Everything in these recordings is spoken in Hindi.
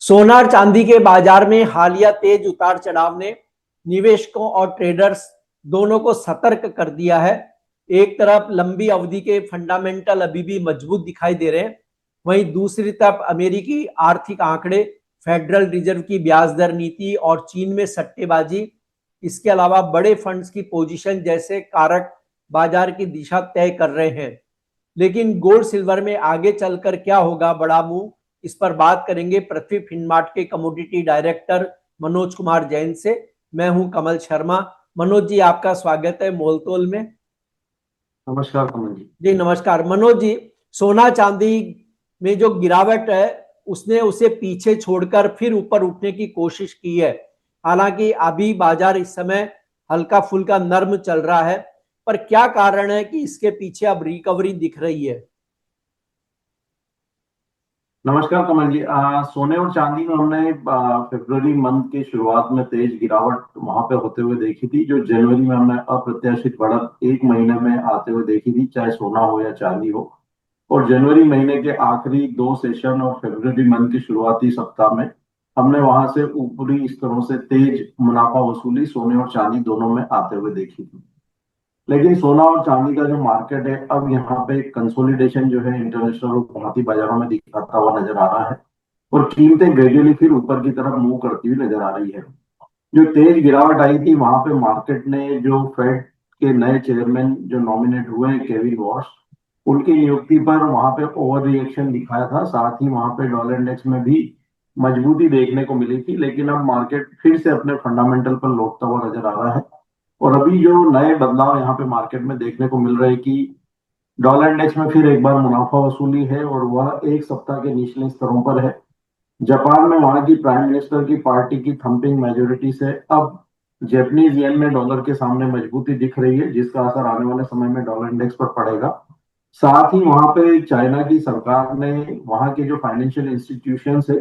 सोना और चांदी के बाजार में हालिया तेज उतार चढ़ाव ने निवेशकों और ट्रेडर्स दोनों को सतर्क कर दिया है। एक तरफ लंबी अवधि के फंडामेंटल अभी भी मजबूत दिखाई दे रहे हैं, वहीं दूसरी तरफ अमेरिकी आर्थिक आंकड़े, फेडरल रिजर्व की ब्याज दर नीति और चीन में सट्टेबाजी, इसके अलावा बड़े फंड्स की पोजीशन जैसे कारक बाजार की दिशा तय कर रहे हैं। लेकिन गोल्ड सिल्वर में आगे चलकर क्या होगा बड़ा मूव, इस पर बात करेंगे पृथ्वी फिनमार्ट के कमोडिटी डायरेक्टर मनोज कुमार जैन से। मैं हूं कमल शर्मा। मनोज जी, आपका स्वागत है मोलतोल में। नमस्कार कमल जी। जी नमस्कार। मनोज जी, सोना चांदी में जो गिरावट है उसने उसे पीछे छोड़कर फिर ऊपर उठने की कोशिश की है। हालांकि अभी बाजार इस समय हल्का फुल्का नर्म चल रहा है, पर क्या कारण है कि इसके पीछे अब रिकवरी दिख रही है? नमस्कार कमल जी। सोने और चांदी में हमने फरवरी मंथ की शुरुआत में तेज गिरावट वहां पे होते हुए देखी थी, जो जनवरी में हमने अप्रत्याशित बढ़त एक महीने में आते हुए देखी थी, चाहे सोना हो या चांदी हो। और जनवरी महीने के आखिरी दो सेशन और फरवरी मंथ की शुरुआती सप्ताह में हमने वहां से ऊपरी स्तरों से तेज मुनाफा वसूली सोने और चांदी दोनों में आते हुए देखी थी। लेकिन सोना और चांदी का जो मार्केट है, अब यहाँ पे कंसोलिडेशन जो है इंटरनेशनल और भारतीय बाजारों में दिखाता हुआ नजर आ रहा है और कीमतें ग्रेजुअली फिर ऊपर की तरफ मूव करती हुई नजर आ रही है। जो तेज गिरावट आई थी वहां पे मार्केट ने जो फेड के नए चेयरमैन जो नॉमिनेट हुए हैं केविन वॉश, उनकी नियुक्ति पर वहां पे ओवर रिएक्शन दिखाया था। साथ ही वहां पे डॉलर इंडेक्स में भी मजबूती देखने को मिली थी, लेकिन अब मार्केट फिर से अपने फंडामेंटल पर लौटता हुआ नजर आ रहा है। और अभी जो नए बदलाव यहाँ पे मार्केट में देखने को मिल रहे हैं कि डॉलर इंडेक्स में फिर एक बार मुनाफा वसूली है और वह एक सप्ताह के निचले स्तरों पर है। जापान में वहां की प्राइम मिनिस्टर की पार्टी की थंपिंग मेजोरिटी से अब जापानीज येन में डॉलर के सामने मजबूती दिख रही है, जिसका असर आने वाले समय में डॉलर इंडेक्स पर पड़ेगा। साथ ही वहां पे चाइना की सरकार ने वहां के जो फाइनेंशियल इंस्टीट्यूशंस है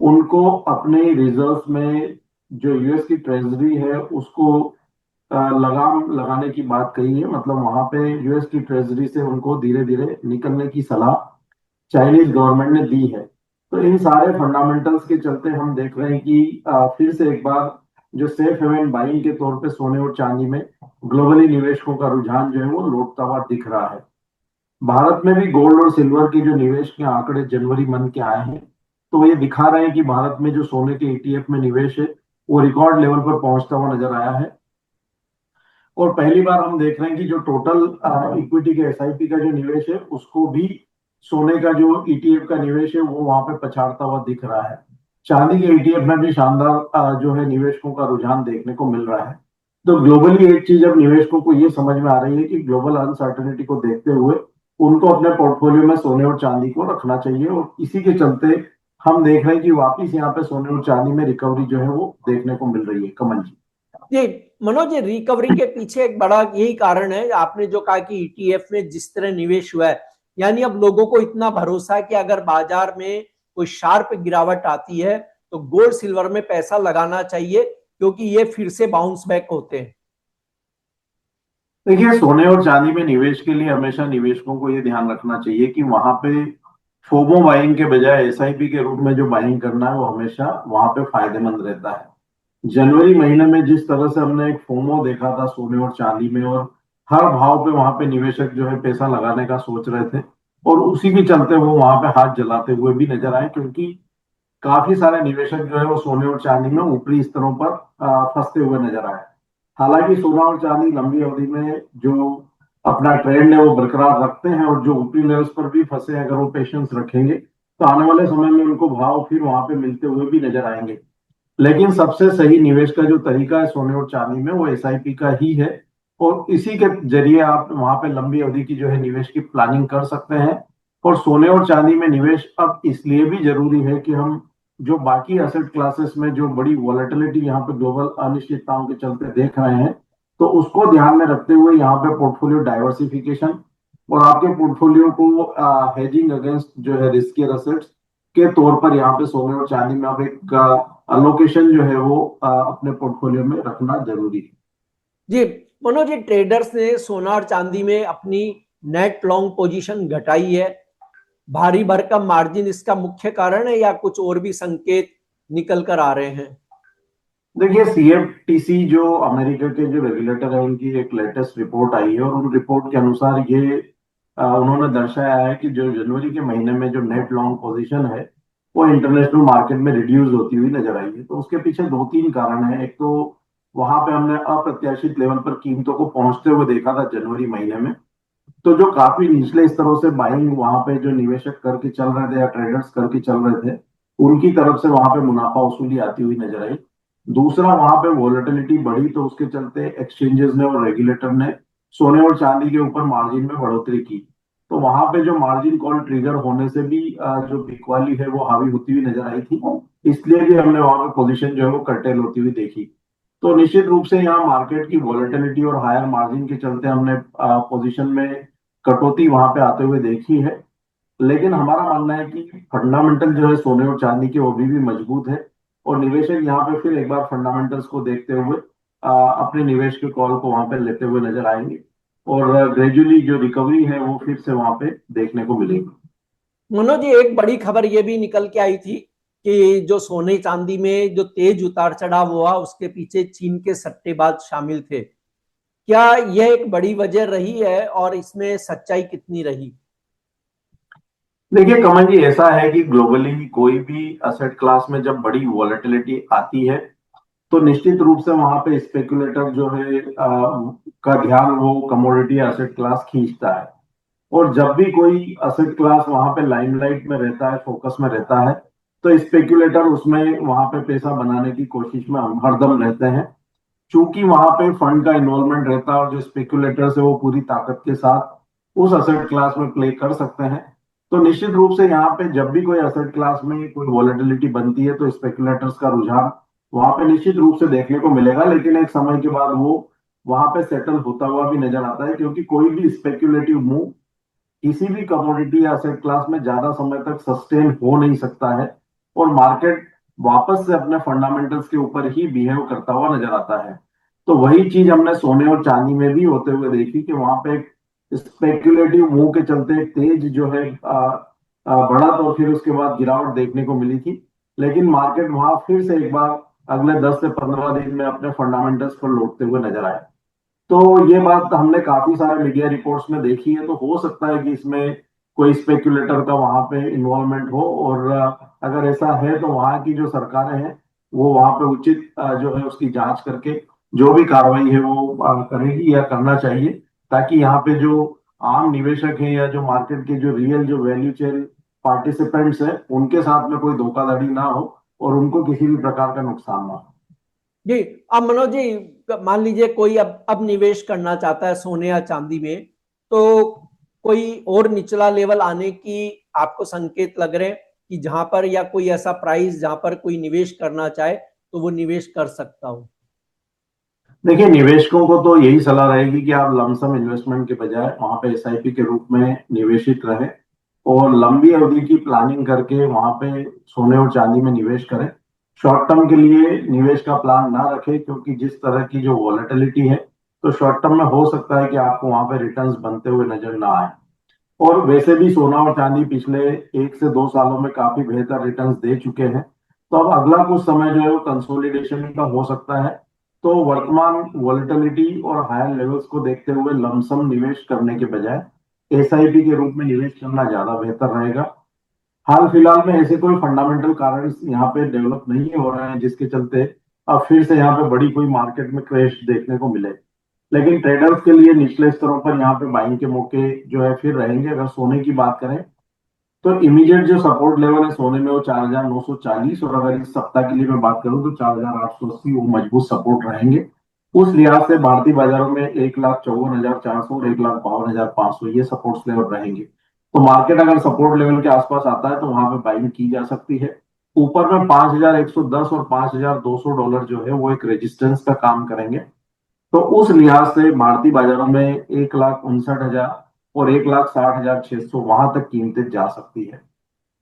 उनको अपने रिजर्व में जो यूएस की ट्रेजरी है उसको लगाम लगाने की बात कही है। मतलब वहां पे यूएस की ट्रेजरी से उनको धीरे धीरे निकलने की सलाह चाइनीज गवर्नमेंट ने दी है। तो इन सारे फंडामेंटल्स के चलते हम देख रहे हैं कि फिर से एक बार जो सेफ हेवन बाइंग के तौर पे सोने और चांदी में ग्लोबली निवेशकों का रुझान जो है वो लौटता हुआ दिख रहा है। भारत में भी गोल्ड और सिल्वर के जो निवेश के आंकड़े जनवरी मंथ के आए हैं, तो ये दिखा रहे हैं कि भारत में जो सोने के ईटीएफ में निवेश है वो रिकॉर्ड लेवल पर पहुंचता हुआ नजर आया है। और पहली बार हम देख रहे हैं कि जो टोटल इक्विटी के एसआईपी का जो निवेश है उसको भी सोने का जो ईटीएफ का निवेश है वो वहां पे पछाड़ता हुआ दिख रहा है। चांदी के ईटीएफ में भी शानदार जो है निवेशकों का रुझान देखने को मिल रहा है। तो ग्लोबली एक चीज अब निवेशकों को ये समझ में आ रही है कि ग्लोबल अनसर्टेनिटी को देखते हुए उनको अपने पोर्टफोलियो में सोने और चांदी को रखना चाहिए, और इसी के चलते हम देख रहे हैं कि वापिस यहाँ पे सोने और चांदी में रिकवरी जो है वो देखने को मिल रही है। कमल जी। जी मनोज जी, रिकवरी के पीछे एक बड़ा यही कारण है, आपने जो कहा कि ईटीएफ में जिस तरह निवेश हुआ है, यानी अब लोगों को इतना भरोसा है कि अगर बाजार में कोई शार्प गिरावट आती है तो गोल्ड सिल्वर में पैसा लगाना चाहिए, क्योंकि ये फिर से बाउंस बैक होते हैं। देखिए, सोने और चांदी में निवेश के लिए हमेशा निवेशकों को ये ध्यान रखना चाहिए कि वहां पे फोमो बाइंग के बजाय एसआईपी के रूप में जो बाइंग करना है वो हमेशा वहां पे फायदेमंद रहता है। जनवरी महीने में जिस तरह से हमने एक फोमो देखा था सोने और चांदी में, और हर भाव पे वहां पे निवेशक जो है पैसा लगाने का सोच रहे थे, और उसी के चलते वो वहां पे हाथ जलाते हुए भी नजर आए, क्योंकि काफी सारे निवेशक जो है वो सोने और चांदी में ऊपरी स्तरों पर फंसते हुए नजर आए। हालांकि सोना और चांदी लंबी अवधि में जो अपना ट्रेंड है वो बरकरार रखते हैं, और जो ऊपरी लेवल्स पर भी फंसे हैं, अगर वो पेशेंस रखेंगे तो आने वाले समय में उनको भाव फिर वहां पे मिलते हुए भी नजर आएंगे। लेकिन सबसे सही निवेश का जो तरीका है सोने और चांदी में वो एसआईपी का ही है, और इसी के जरिए आप वहां पे लंबी अवधि की जो है निवेश की प्लानिंग कर सकते हैं। और सोने और चांदी में निवेश अब इसलिए भी जरूरी है कि हम जो बाकी एसेट क्लासेस में जो बड़ी वॉलेटिलिटी यहाँ पे ग्लोबल अनिश्चितताओं के चलते देख रहे हैं, तो उसको ध्यान में रखते हुए यहाँ पे पोर्टफोलियो डाइवर्सिफिकेशन और आपके पोर्टफोलियो को हेजिंग अगेंस्ट जो है रिस्की एसेट्स के तौर पर यहाँ पे सोने और चांदी में आप एक अलोकेशन जो है वो अपने पोर्टफोलियो में रखना जरूरी है। जी मनोज जी, ट्रेडर्स ने सोना और चांदी में अपनी नेट लॉन्ग पोजीशन घटाई है। भारी भरकम मार्जिन इसका मुख्य कारण है या कुछ और भी संकेत निकल कर आ रहे हैं? देखिए, सीएफटीसी जो अमेरिका के जो रेगुलेटर है, उनकी एक लेटेस्ट रिपोर्ट आई है और उन रिपोर्ट के अनुसार ये उन्होंने दर्शाया है कि जो जनवरी के महीने में जो नेट लॉन्ग पोजीशन है वो इंटरनेशनल मार्केट में रिड्यूस होती हुई नजर आई है। तो उसके पीछे दो तीन कारण हैं। एक तो वहां पे हमने अप्रत्याशित लेवल पर कीमतों को पहुंचते हुए देखा था जनवरी महीने में। तो जो काफी निचले स्तरों से बाइंग वहां पे जो निवेशक करके चल रहे थे या ट्रेडर्स करके चल रहे थे, उनकी तरफ से वहां पे मुनाफा वसूली आती हुई नजर आई। दूसरा, वहां पे वोलेटिलिटी बढ़ी तो उसके चलते एक्सचेंजेस ने और रेगुलेटर ने सोने और चांदी के ऊपर मार्जिन में बढ़ोतरी की। तो वहां पे जो मार्जिन कॉल ट्रिगर होने से भी जो बिकवाली है वो हावी होती हुई नजर आई थी। इसलिए भी हमने वहां पे पोजीशन जो है वो कर्टेल होती हुई देखी। तो निश्चित रूप से यहाँ मार्केट की वॉलेटिलिटी और हायर मार्जिन के चलते हमने पोजीशन में कटौती वहां पे आते हुए देखी है। लेकिन हमारा मानना है कि फंडामेंटल जो है सोने और चांदी के वो अभी भी मजबूत है और निवेशक यहाँ पे फिर एक बार फंडामेंटल्स को देखते हुए अपने निवेश के कॉल को वहां पे लेते हुए नजर आएंगे और ग्रेजुअली जो रिकवरी है वो फिर से वहां पे देखने को मिलेगी। मनोज जी, एक बड़ी खबर ये भी निकल के आई थी कि जो सोने चांदी में जो तेज उतार चढ़ाव हुआ उसके पीछे चीन के सट्टेबाज शामिल थे। क्या यह एक बड़ी वजह रही है और इसमें सच्चाई कितनी रही? देखिए कमल जी, ऐसा है कि ग्लोबली कोई भी असेट क्लास में जब बड़ी वॉलेटिलिटी आती है तो निश्चित रूप से वहां पे स्पेकुलेटर जो है का ध्यान वो कमोडिटी एसेट क्लास खींचता है। और जब भी कोई असेट क्लास वहां पे लाइमलाइट में रहता है, फोकस में रहता है, तो स्पेकुलेटर उसमें वहां पे पैसा बनाने की कोशिश में हम हरदम रहते हैं। चूंकि वहां पे फंड का इन्वॉल्वमेंट रहता है और जो स्पेकुलेटर्स है वो पूरी ताकत के साथ उस असेट क्लास में प्ले कर सकते हैं। तो निश्चित रूप से यहाँ पे जब भी कोई असेट क्लास में कोई वॉलेटिलिटी बनती है तो स्पेकुलेटर्स का रुझान वहां पे निश्चित रूप से देखने को मिलेगा। लेकिन एक समय के बाद वो वहां पे सेटल होता हुआ भी नजर आता है, क्योंकि कोई भी स्पेक्युलेटिव मूव किसी भी कमोडिटी या एसेट क्लास में ज्यादा समय तक सस्टेन हो नहीं सकता है और मार्केट वापस से अपने फंडामेंटल्स के ऊपर ही बिहेव करता हुआ नजर आता है। तो वही चीज हमने सोने और चांदी में भी होते हुए देखी कि वहां पे एक स्पेक्युलेटिव मूव के चलते एक तेज जो है बढ़त और फिर उसके बाद गिरावट देखने को मिली थी। लेकिन मार्केट वहां फिर से एक बार अगले 10 से 15 दिन में अपने फंडामेंटल्स पर लौटते हुए नजर आए। तो ये बात हमने काफी सारे मीडिया रिपोर्ट्स में देखी है। तो हो सकता है कि इसमें कोई स्पेक्युलेटर का वहां पे इन्वॉल्वमेंट हो और अगर ऐसा है तो वहां की जो सरकारें हैं वो वहां पे उचित जो है उसकी जांच करके जो भी कार्रवाई है वो करेगी या करना चाहिए, ताकि यहाँ पे जो आम निवेशक है या जो मार्केट के जो रियल जो वैल्यू चेन पार्टिसिपेंट्स हैं उनके साथ में कोई धोखाधड़ी ना हो और उनको किसी भी प्रकार का नुकसान ना हो। जी। अब मनोज जी, मान लीजिए कोई अब निवेश करना चाहता है सोने या चांदी में, तो कोई और निचला लेवल आने की आपको संकेत लग रहे हैं कि जहां पर, या कोई ऐसा प्राइस जहां पर कोई निवेश करना चाहे तो वो निवेश कर सकता हो? देखिए, निवेशकों को तो यही सलाह रहेगी कि आप लमसम इन्वेस्टमेंट के बजाय वहां पे एसआईपी के रूप में निवेशित रहें और लंबी अवधि की प्लानिंग करके वहां पे सोने और चांदी में निवेश करें। शॉर्ट टर्म के लिए निवेश का प्लान ना रखें, क्योंकि जिस तरह की जो वॉलेटिलिटी है तो शॉर्ट टर्म में हो सकता है कि आपको वहां पे रिटर्न्स बनते हुए नजर ना आए। और वैसे भी सोना और चांदी पिछले 1 से 2 सालों में काफी बेहतर रिटर्न्स दे चुके हैं। तो अब अगला कुछ समय जो है वो कंसोलिडेशन का हो सकता है। तो वर्तमान वॉलेटिलिटी और हायर लेवल्स को देखते हुए लमसम निवेश करने के बजाय एसआईपी के रूप में निवेश करना ज्यादा बेहतर रहेगा। हाल फिलहाल में ऐसे कोई फंडामेंटल कारण यहाँ पे डेवलप नहीं हो रहे हैं जिसके चलते अब फिर से यहाँ पे बड़ी कोई मार्केट में क्रैश देखने को मिले। लेकिन ट्रेडर्स के लिए निचले स्तरों पर यहाँ पे बाइंग के मौके जो है फिर रहेंगे। अगर सोने की बात करें तो इमीडिएट जो सपोर्ट लेवल है सोने में वो 4,940, और अगर इस सप्ताह के लिए मैं बात करूं तो 4,880 वो मजबूत सपोर्ट रहेंगे। उस लिहाज से भारतीय बाजारों में 1,54,400 और 1,52,500 ये सपोर्ट लेवल रहेंगे। तो मार्केट अगर सपोर्ट लेवल के आसपास आता है तो वहां पे बाइंग की जा सकती है। ऊपर में 5,110 और $5,200 जो है वो एक रेजिस्टेंस का काम करेंगे। तो उस लिहाज से भारतीय बाजारों में 1,59,000 और 1,60,600 वहां तक कीमतें जा सकती है।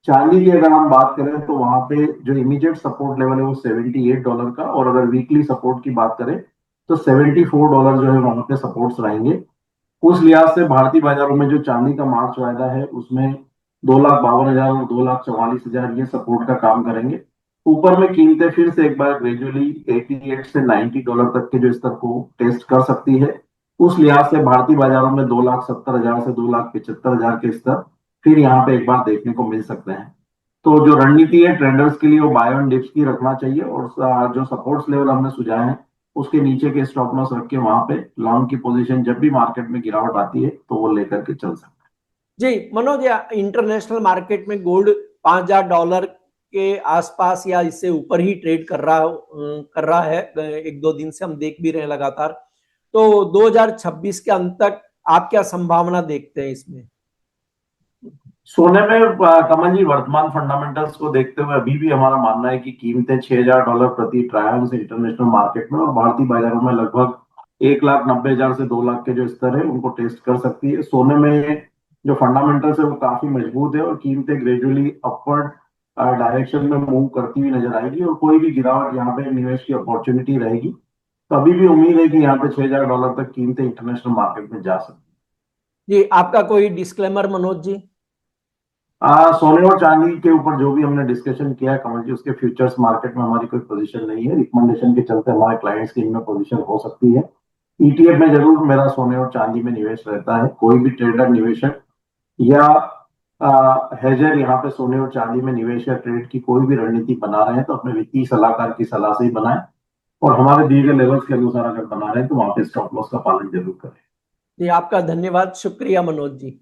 चांदी की अगर हम बात करें तो वहां पे जो इमीडिएट सपोर्ट लेवल है वो $78 का, और अगर वीकली सपोर्ट की बात करें तो $74 जो है वहां पे सपोर्ट्स रहेंगे। उस लिहाज से भारतीय बाजारों में जो चांदी का मार्च वायदा है उसमें 2,52,000 और 2,44,000 ये सपोर्ट का काम करेंगे। ऊपर में कीमतें फिर से एक बार ग्रेजुअली 88 से $90 तक के जो स्तर को टेस्ट कर सकती है। उस लिहाज से भारतीय बाजारों में 2,70,000 से 2,75,000 के स्तर फिर यहाँ पे एक बार देखने को मिल सकते हैं। तो जो रणनीति है ट्रेडर्स के लिए वो बाय ऑन डिप्स की रखना चाहिए, और जो सपोर्ट्स लेवल हमने सुझाए हैं उसके नीचे के स्टॉप लॉस रख के वहां पे लॉन्ग की पोजीशन जब भी मार्केट में गिरावट आती है तो वो लेकर के चल सकते हैं। जी मनोज, इंटरनेशनल मार्केट में गोल्ड $5,000 के आसपास या इससे ऊपर ही ट्रेड कर रहा है। एक दो दिन से हम देख भी रहे हैं लगातार। तो 2026 के अंत तक आप क्या संभावना देखते हैं इसमें? सोने में कमल जी, वर्तमान फंडामेंटल्स को देखते हुए अभी भी हमारा मानना है कि कीमतें $6,000 प्रति ट्राई आउंस इंटरनेशनल मार्केट में और भारतीय बाजारों में लगभग 1,90,000 से 2 लाख के जो स्तर है उनको टेस्ट कर सकती है। सोने में जो फंडामेंटल्स है वो काफी मजबूत है और कीमतें ग्रेजुअली अपवर्ड डायरेक्शन में मूव करती हुई नजर आएगी और कोई भी गिरावट यहाँ पे निवेश की अपॉर्चुनिटी रहेगी। तो अभी भी उम्मीद है कि यहाँ पे $6,000 तक कीमतें इंटरनेशनल मार्केट में जा सकती जी, आपका कोई डिस्क्लेमर मनोज जी? सोने और चांदी के ऊपर जो भी हमने डिस्कशन किया है कमल जी, उसके फ्यूचर्स मार्केट में हमारी कोई पोजीशन नहीं है। रिकमेंडेशन के चलते हमारे क्लाइंट्स की इनमें पोजीशन हो सकती है। ईटीएफ में जरूर मेरा सोने और चांदी में निवेश रहता है। कोई भी ट्रेडर, निवेशक या हेजर यहाँ पे सोने और चांदी में निवेश या ट्रेड की कोई भी रणनीति बना रहे हैं तो अपने वित्तीय सलाहकार की सलाह से ही बनाए और हमारे दिए गए लेवल्स के अनुसार अगर बना रहे हैं तो वहां पे स्टॉप लॉस का पालन जरूर करें। जी, आपका धन्यवाद, शुक्रिया मनोज जी।